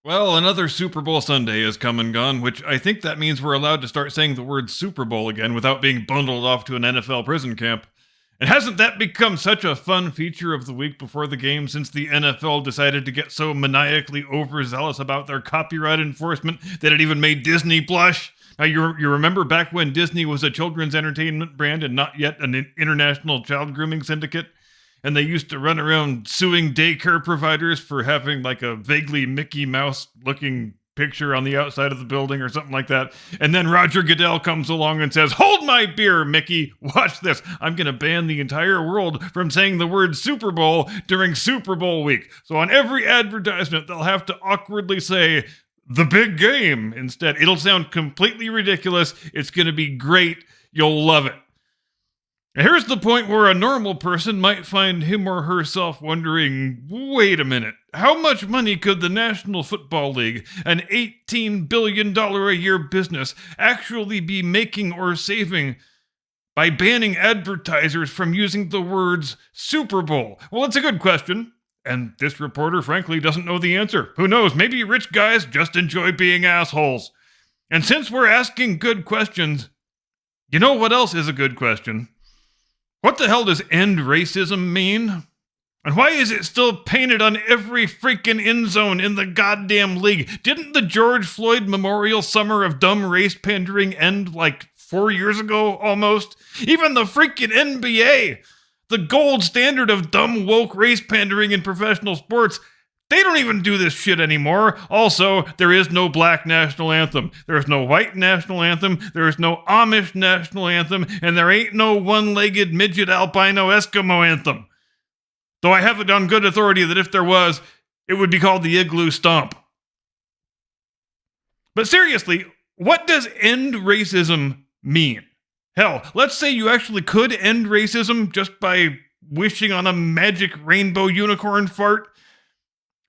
Well, another Super Bowl Sunday has come and gone, which I think that means we're allowed to start saying the word Super Bowl again without being bundled off to an NFL prison camp. And hasn't that become such a fun feature of the week before the game since the NFL decided to get so maniacally overzealous about their copyright enforcement that it even made Disney blush? Now, you remember back when Disney was a children's entertainment brand and not yet an international child grooming syndicate? And they used to run around suing daycare providers for having like a vaguely Mickey Mouse looking picture on the outside of the building or something like that. And then Roger Goodell comes along and says, "Hold my beer, Mickey. Watch this. I'm going to ban the entire world from saying the word Super Bowl during Super Bowl week. So on every advertisement, they'll have to awkwardly say the big game instead. It'll sound completely ridiculous. It's going to be great. You'll love it." Here's the point where a normal person might find him or herself wondering, wait a minute, how much money could the National Football League, an $18 billion a year business, actually be making or saving by banning advertisers from using the words Super Bowl? Well, it's a good question, and this reporter frankly doesn't know the answer. Who knows, maybe rich guys just enjoy being assholes. And since we're asking good questions, you know what else is a good question? What the hell does end racism mean? And why is it still painted on every freaking end zone in the goddamn league? Didn't the George Floyd Memorial Summer of Dumb Race Pandering end like 4 years ago almost? Even the freaking NBA, the gold standard of dumb woke race pandering in professional sports, they don't even do this shit anymore. Also, there is no black national anthem. There is no white national anthem. There is no Amish national anthem. And there ain't no one-legged midget albino Eskimo anthem. Though I have it on good authority that if there was, it would be called the Igloo Stomp. But seriously, what does end racism mean? Hell, let's say you actually could end racism just by wishing on a magic rainbow unicorn fart.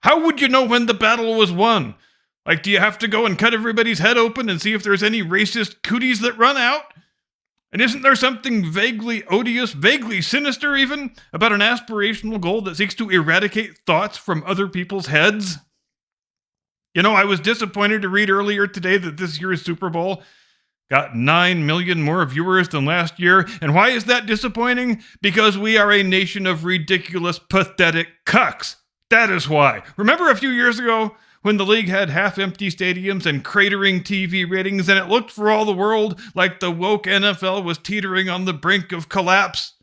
How would you know when the battle was won? Like, do you have to go and cut everybody's head open and see if there's any racist cooties that run out? And isn't there something vaguely odious, vaguely sinister even, about an aspirational goal that seeks to eradicate thoughts from other people's heads? You know, I was disappointed to read earlier today that this year's Super Bowl got 9 million more viewers than last year. And why is that disappointing? Because we are a nation of ridiculous, pathetic cucks. That is why. Remember a few years ago when the league had half-empty stadiums and cratering TV ratings, and it looked for all the world like the woke NFL was teetering on the brink of collapse?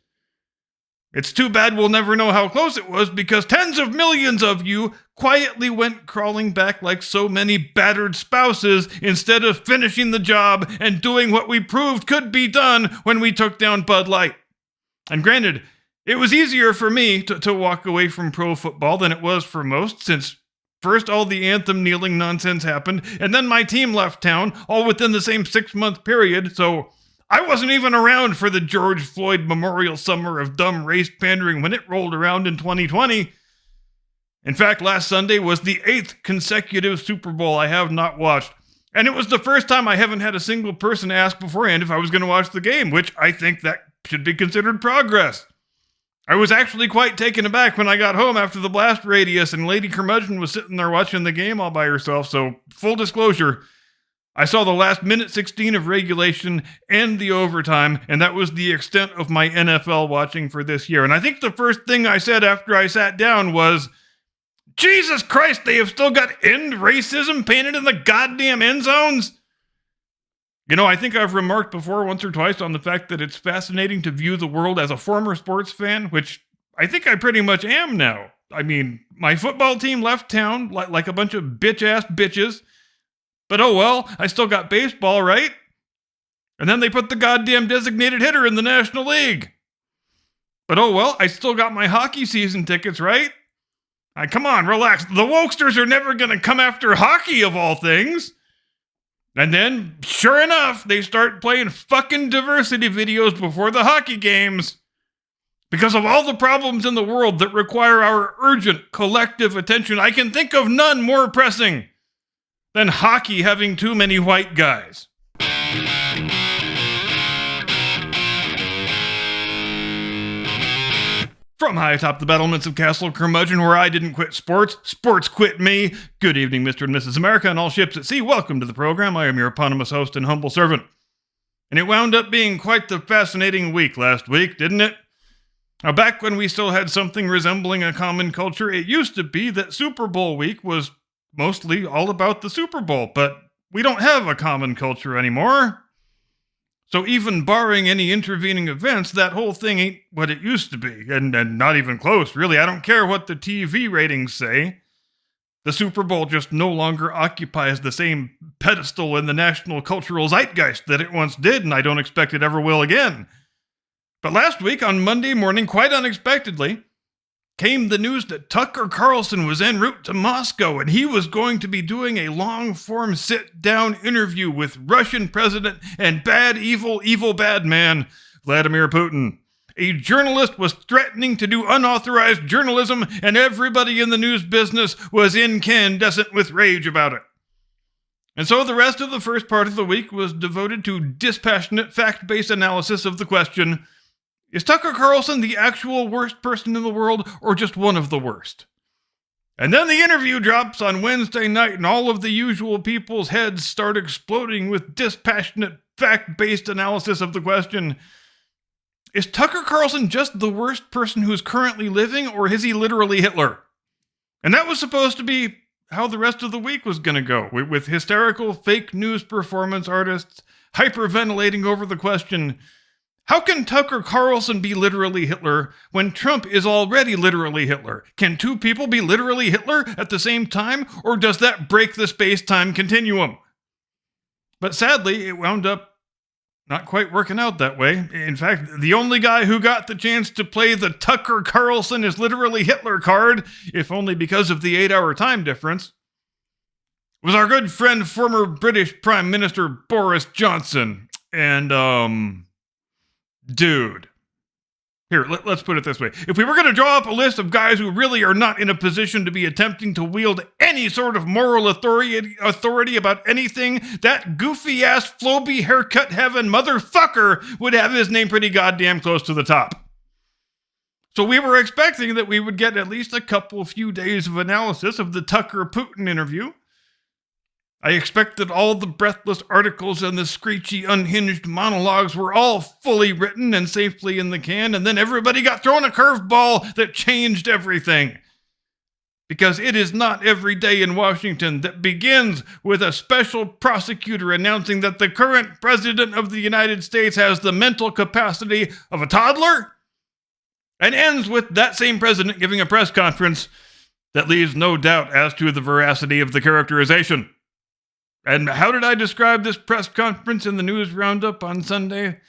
It's too bad we'll never know how close it was, because tens of millions of you quietly went crawling back like so many battered spouses instead of finishing the job and doing what we proved could be done when we took down Bud Light. And granted, it was easier for me to walk away from pro football than it was for most, since first all the anthem kneeling nonsense happened, and then my team left town, all within the same 6-month period, so I wasn't even around for the George Floyd Memorial Summer of Dumb Race Pandering when it rolled around in 2020. In fact, last Sunday was the 8th consecutive Super Bowl I have not watched, and it was the first time I haven't had a single person ask beforehand if I was going to watch the game, which I think that should be considered progress. I was actually quite taken aback when I got home after the blast radius and Lady Curmudgeon was sitting there watching the game all by herself, so full disclosure, I saw the last minute 16 of regulation and the overtime, and that was the extent of my NFL watching for this year. And I think the first thing I said after I sat down was, Jesus Christ, they have still got end racism painted in the goddamn end zones? You know, I think I've remarked before once or twice on the fact that it's fascinating to view the world as a former sports fan, which I think I pretty much am now. I mean, my football team left town like a bunch of bitch-ass bitches, but oh well, I still got baseball, right? And then they put the goddamn designated hitter in the National League. But oh well, I still got my hockey season tickets, right? Come on, relax. The wokesters are never gonna come after hockey of all things. And then, sure enough, they start playing fucking diversity videos before the hockey games. Because of all the problems in the world that require our urgent collective attention, I can think of none more pressing than hockey having too many white guys. From high atop the battlements of Castle Curmudgeon, where I didn't quit sports, sports quit me. Good evening, Mr. and Mrs. America, and all ships at sea. Welcome to the program. I am your eponymous host and humble servant. And it wound up being quite the fascinating week last week, didn't it? Now, back when we still had something resembling a common culture, it used to be that Super Bowl week was mostly all about the Super Bowl, but we don't have a common culture anymore. So even barring any intervening events, that whole thing ain't what it used to be, and not even close, really. I don't care what the TV ratings say. The Super Bowl just no longer occupies the same pedestal in the national cultural zeitgeist that it once did, and I don't expect it ever will again. But last week, on Monday morning, quite unexpectedly, came the news that Tucker Carlson was en route to Moscow, and he was going to be doing a long-form sit-down interview with Russian president and evil bad man, Vladimir Putin. A journalist was threatening to do unauthorized journalism, and everybody in the news business was incandescent with rage about it. And so the rest of the first part of the week was devoted to dispassionate, fact-based analysis of the question, is Tucker Carlson the actual worst person in the world, or just one of the worst? And then the interview drops on Wednesday night, and all of the usual people's heads start exploding with dispassionate, fact-based analysis of the question, is Tucker Carlson just the worst person who's currently living, or is he literally Hitler? And that was supposed to be how the rest of the week was going to go, with hysterical fake news performance artists hyperventilating over the question, how can Tucker Carlson be literally Hitler when Trump is already literally Hitler? Can two people be literally Hitler at the same time, or does that break the space-time continuum? But sadly, it wound up not quite working out that way. In fact, the only guy who got the chance to play the Tucker Carlson is literally Hitler card, if only because of the 8-hour time difference, was our good friend, former British Prime Minister Boris Johnson. And, dude. Here, let's put it this way. If we were going to draw up a list of guys who really are not in a position to be attempting to wield any sort of moral authority about anything, that goofy-ass Floby haircut heaven motherfucker would have his name pretty goddamn close to the top. So we were expecting that we would get at least a few days of analysis of the Tucker-Putin interview. I expect that all the breathless articles and the screechy, unhinged monologues were all fully written and safely in the can, and then everybody got thrown a curveball that changed everything. Because it is not every day in Washington that begins with a special prosecutor announcing that the current president of the United States has the mental capacity of a toddler, and ends with that same president giving a press conference that leaves no doubt as to the veracity of the characterization. And how did I describe this press conference in the news roundup on Sunday?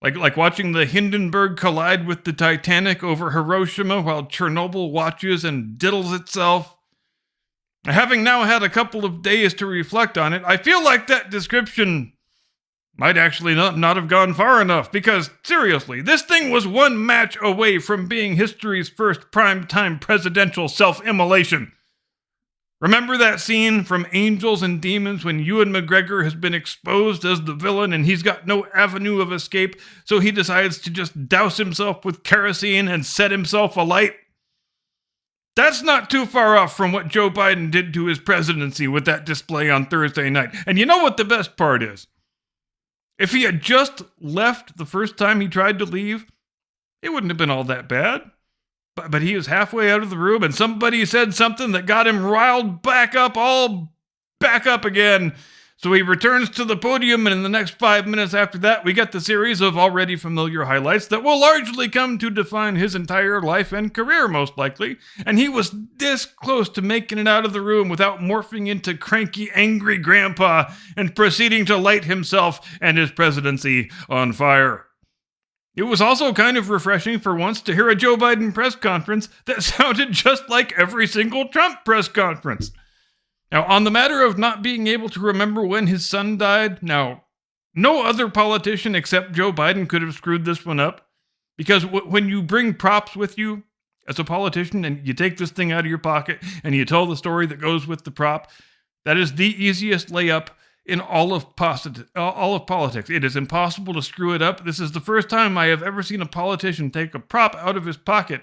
Like watching the Hindenburg collide with the Titanic over Hiroshima while Chernobyl watches and diddles itself. Having now had a couple of days to reflect on it, I feel like that description might actually not have gone far enough, because, seriously, this thing was one match away from being history's first primetime presidential self-immolation. Remember that scene from Angels and Demons when Ewan McGregor has been exposed as the villain and he's got no avenue of escape, so he decides to just douse himself with kerosene and set himself alight? That's not too far off from what Joe Biden did to his presidency with that display on Thursday night. And you know what the best part is? If he had just left the first time he tried to leave, it wouldn't have been all that bad. But he was halfway out of the room, and somebody said something that got him riled back up again. So he returns to the podium, and in the next 5 minutes after that, we get the series of already familiar highlights that will largely come to define his entire life and career, most likely. And he was this close to making it out of the room without morphing into cranky, angry grandpa and proceeding to light himself and his presidency on fire. It was also kind of refreshing for once to hear a Joe Biden press conference that sounded just like every single Trump press conference. Now, on the matter of not being able to remember when his son died, now, no other politician except Joe Biden could have screwed this one up, because when you bring props with you as a politician and you take this thing out of your pocket and you tell the story that goes with the prop, that is the easiest layup in all of politics. It is impossible to screw it up. This is the first time I have ever seen a politician take a prop out of his pocket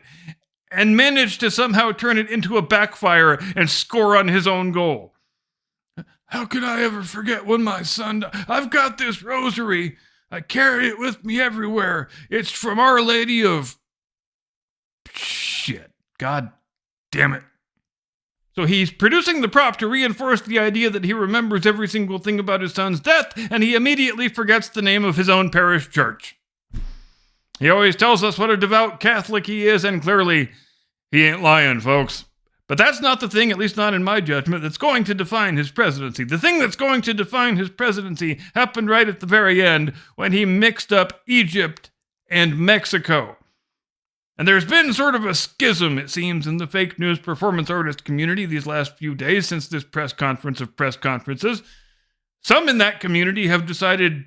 and manage to somehow turn it into a backfire and score on his own goal. How could I ever forget when my son... I've got this rosary. I carry it with me everywhere. It's from Our Lady of... Shit. God damn it. So he's producing the prop to reinforce the idea that he remembers every single thing about his son's death, and he immediately forgets the name of his own parish church. He always tells us what a devout Catholic he is, and clearly, he ain't lying, folks. But that's not the thing, at least not in my judgment, that's going to define his presidency. The thing that's going to define his presidency happened right at the very end, when he mixed up Egypt and Mexico. And there's been sort of a schism, it seems, in the fake news performance artist community these last few days since this press conference of press conferences. Some in that community have decided,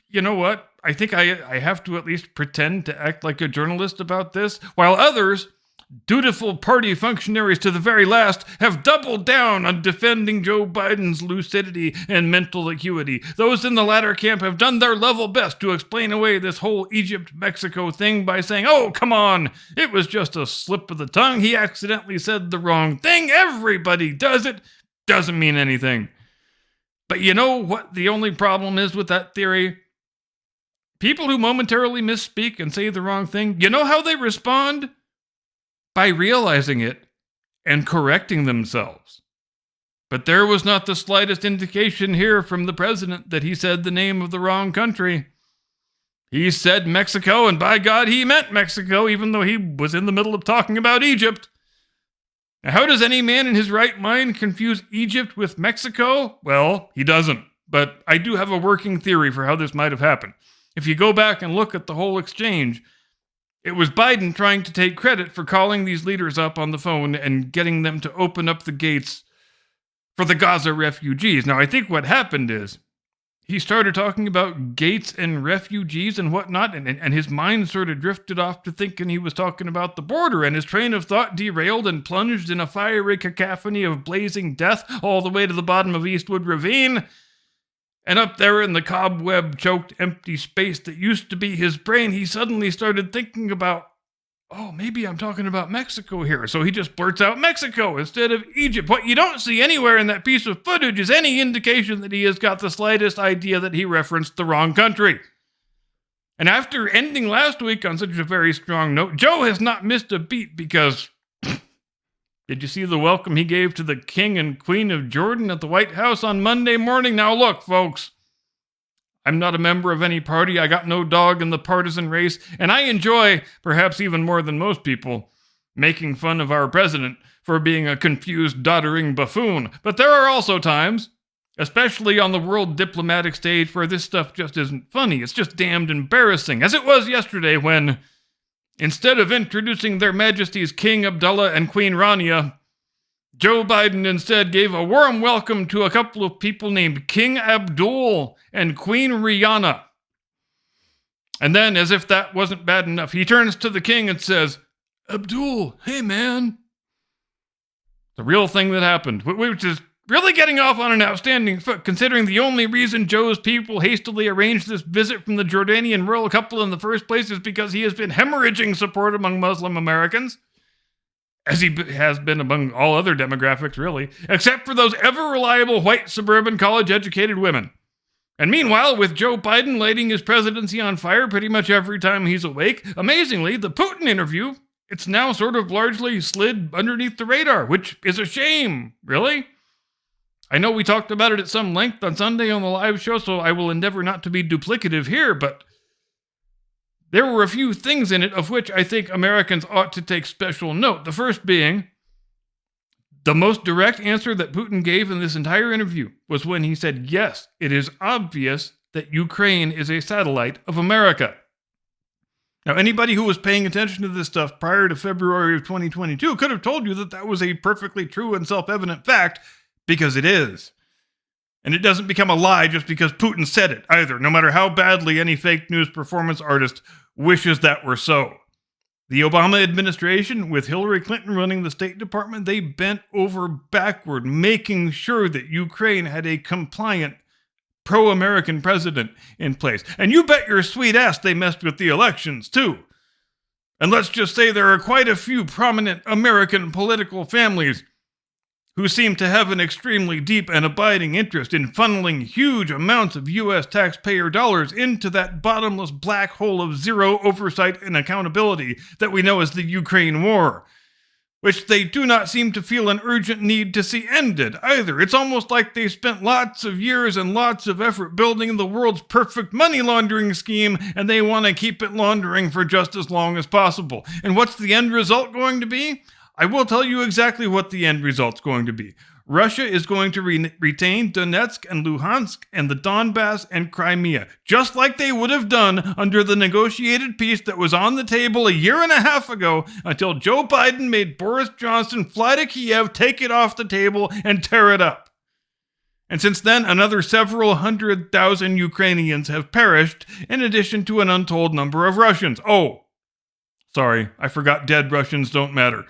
you know what, I think I have to at least pretend to act like a journalist about this, while others, dutiful party functionaries to the very last, have doubled down on defending Joe Biden's lucidity and mental acuity. Those in the latter camp have done their level best to explain away this whole Egypt-Mexico thing by saying, oh, come on, it was just a slip of the tongue. He accidentally said the wrong thing. Everybody does it. Doesn't mean anything. But you know what the only problem is with that theory? People who momentarily misspeak and say the wrong thing, you know how they respond? By realizing it and correcting themselves. But there was not the slightest indication here from the president that he said the name of the wrong country. He said Mexico, and by God, he meant Mexico, even though he was in the middle of talking about Egypt. Now, how does any man in his right mind confuse Egypt with Mexico? Well, he doesn't. But I do have a working theory for how this might have happened. If you go back and look at the whole exchange, it was Biden trying to take credit for calling these leaders up on the phone and getting them to open up the gates for the Gaza refugees. Now, I think what happened is he started talking about gates and refugees and whatnot, and his mind sort of drifted off to thinking he was talking about the border, and his train of thought derailed and plunged in a fiery cacophony of blazing death all the way to the bottom of Eastwood Ravine. And up there in the cobweb-choked empty space that used to be his brain, he suddenly started thinking about, oh, maybe I'm talking about Mexico here. So he just blurts out Mexico instead of Egypt. What you don't see anywhere in that piece of footage is any indication that he has got the slightest idea that he referenced the wrong country. And after ending last week on such a very strong note, Joe has not missed a beat because... Did you see the welcome he gave to the King and Queen of Jordan at the White House on Monday morning? Now look, folks, I'm not a member of any party. I got no dog in the partisan race, and I enjoy, perhaps even more than most people, making fun of our president for being a confused, doddering buffoon. But there are also times, especially on the world diplomatic stage, where this stuff just isn't funny. It's just damned embarrassing, as it was yesterday when... instead of introducing their majesties King Abdullah and Queen Rania, Joe Biden instead gave a warm welcome to a couple of people named King Abdul and Queen Rihanna. And then, as if that wasn't bad enough, he turns to the king and says, Abdul, hey man. The real thing that happened, which is really getting off on an outstanding foot, considering the only reason Joe's people hastily arranged this visit from the Jordanian royal couple in the first place is because he has been hemorrhaging support among Muslim Americans, as he has been among all other demographics, really, except for those ever-reliable white suburban college-educated women. And meanwhile, with Joe Biden lighting his presidency on fire pretty much every time he's awake, amazingly, the Putin interview, it's now sort of largely slid underneath the radar, which is a shame, really. I know we talked about it at some length on Sunday on the live show, so I will endeavor not to be duplicative here, but there were a few things in it of which I think Americans ought to take special note. The first being, the most direct answer that Putin gave in this entire interview was when he said, yes, it is obvious that Ukraine is a satellite of America. Now, anybody who was paying attention to this stuff prior to February of 2022 could have told you that that was a perfectly true and self-evident fact, because it is. And it doesn't become a lie just because Putin said it either, no matter how badly any fake news performance artist wishes that were so. The Obama administration, with Hillary Clinton running the State Department, they bent over backward, making sure that Ukraine had a compliant, pro-American president in place. And you bet your sweet ass they messed with the elections, too. And let's just say there are quite a few prominent American political families who seem to have an extremely deep and abiding interest in funneling huge amounts of U.S. taxpayer dollars into that bottomless black hole of zero oversight and accountability that we know as the Ukraine war, which they do not seem to feel an urgent need to see ended either. It's almost like they spent lots of years and lots of effort building the world's perfect money laundering scheme, and they want to keep it laundering for just as long as possible. And what's the end result going to be? I will tell you exactly what the end result's going to be. Russia is going to retain Donetsk and Luhansk and the Donbass and Crimea, just like they would have done under the negotiated peace that was on the table a year and a half ago, until Joe Biden made Boris Johnson fly to Kiev, take it off the table, and tear it up. And since then, another several 100,000 Ukrainians have perished, in addition to an untold number of Russians. Oh, sorry, I forgot dead Russians don't matter.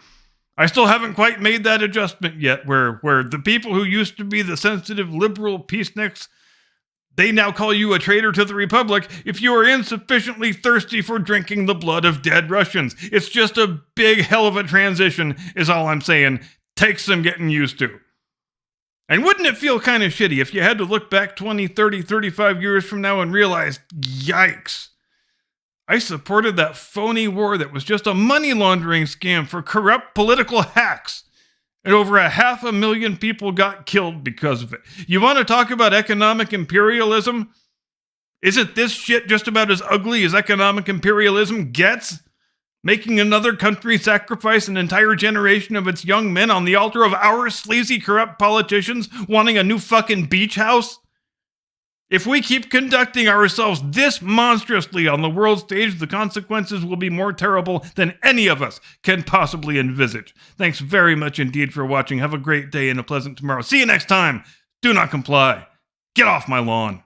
I still haven't quite made that adjustment yet, where the people who used to be the sensitive liberal peaceniks, they now call you a traitor to the Republic if you are insufficiently thirsty for drinking the blood of dead Russians. It's just a big hell of a transition, is all I'm saying. Takes some getting used to. And wouldn't it feel kind of shitty if you had to look back 20, 30, 35 years from now and realize, yikes, I supported that phony war that was just a money laundering scam for corrupt political hacks. And over 500,000 people got killed because of it. You want to talk about economic imperialism? Isn't this shit just about as ugly as economic imperialism gets? Making another country sacrifice an entire generation of its young men on the altar of our sleazy, corrupt politicians wanting a new fucking beach house? If we keep conducting ourselves this monstrously on the world stage, the consequences will be more terrible than any of us can possibly envisage. Thanks very much indeed for watching. Have a great day and a pleasant tomorrow. See you next time. Do not comply. Get off my lawn.